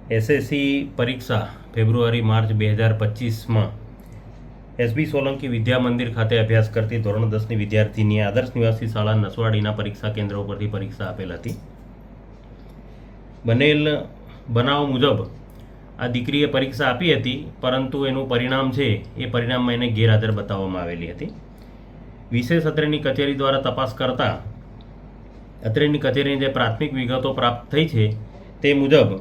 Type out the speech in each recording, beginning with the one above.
SSC પરીક્ષા February March 2025માં SB Solanki Vidya Mandir ખાતે અભ્યાસ કરતી ધોરણ 10ની વિદ્યાર્થીની આદર્શ નિવાસી શાળા નસવાડીના પરીક્ષા કેન્દ્ર ઉપરથી પરીક્ષા આપેલ હતી. બનેલ બનાવ મુજબ આ દીકરીએ પરીક્ષા આપી હતી, પરંતુ એનું પરિણામ છે એ પરિણામમાં એને ગેરહાજર બતાવવામાં આવેલી હતી. વિશેષ અત્રેની કચેરી દ્વારા તપાસ કરતા અત્રેની કચેરીની જે પ્રાથમિક વિગતો પ્રાપ્ત થઈ છે તે મુજબ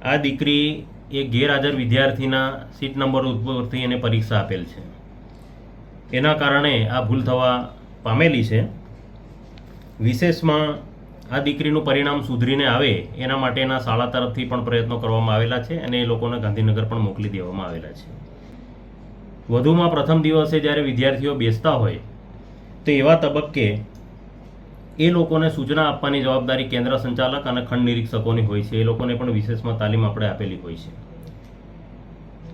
આ દીકરી એ ગેરહાજર વિદ્યાર્થીના સીટ નંબર ઉપરથી એને પરીક્ષા આપેલ છે. એના કારણે આ ભૂલ થવા પામેલી છે. વિશેષમાં આ દીકરીનું પરિણામ સુધરીને આવે એના માટેના શાળા તરફથી પણ પ્રયત્નો કરવામાં આવેલા છે અને એ લોકોને ગાંધીનગર પણ મોકલી દેવામાં આવેલા છે. વધુમાં પ્રથમ દિવસે જ્યારે વિદ્યાર્થીઓ બેસતા હોય તો એવા તબક્કે એ લોકોને સૂચના આપવાની જવાબદારી કેન્દ્ર સંચાલક અને ખંડ નિરીક્ષકોની હોય છે. એ લોકોને પણ વિશેષમાં તાલીમ આપણે આપેલી હોય છે.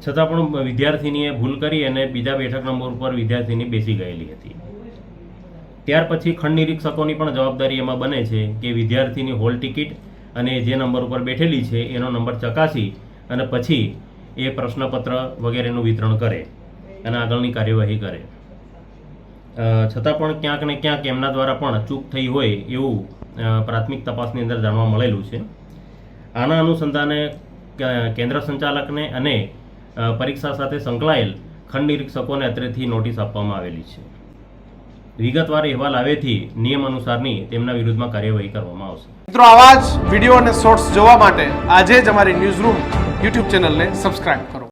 છતાં પણ વિદ્યાર્થીનીએ ભૂલ કરી અને બીજા બેઠક નંબર ઉપર વિદ્યાર્થીની બેસી ગયેલી હતી. ત્યાર પછી ખંડ નિરીક્ષકોની પણ જવાબદારી એમાં બને છે કે વિદ્યાર્થીની હોલ ટિકિટ અને જે નંબર ઉપર બેઠેલી છે એનો નંબર ચકાસી અને પછી એ પ્રશ્નપત્ર વગેરેનું વિતરણ કરે અને આગળની કાર્યવાહી કરે. છતાં પણ ક્યાંક ને ક્યાંક એમના દ્વારા પણ ચૂક થઈ હોય એવું પ્રાથમિક તપાસની અંદર જાણવા મળેલું છે. આના અનુસંધાને કેન્દ્ર સંચાલકને અને પરીક્ષા સાથે સંકળાયેલ ખંડ નિરીક્ષકોને અત્રેથી નોટિસ આપવામાં આવેલી છે. વિગતવાર અહેવાલ આવેથી નિયમ અનુસારની તેમના વિરુદ્ધમાં કાર્યવાહી કરવામાં આવશે. મિત્રો, આવા જ વિડીયો અને શોર્ટ્સ જોવા માટે આજે જ અમારી ન્યૂઝ રૂમ યુટ્યુબ ચેનલને સબસ્ક્રાઇબ કરો.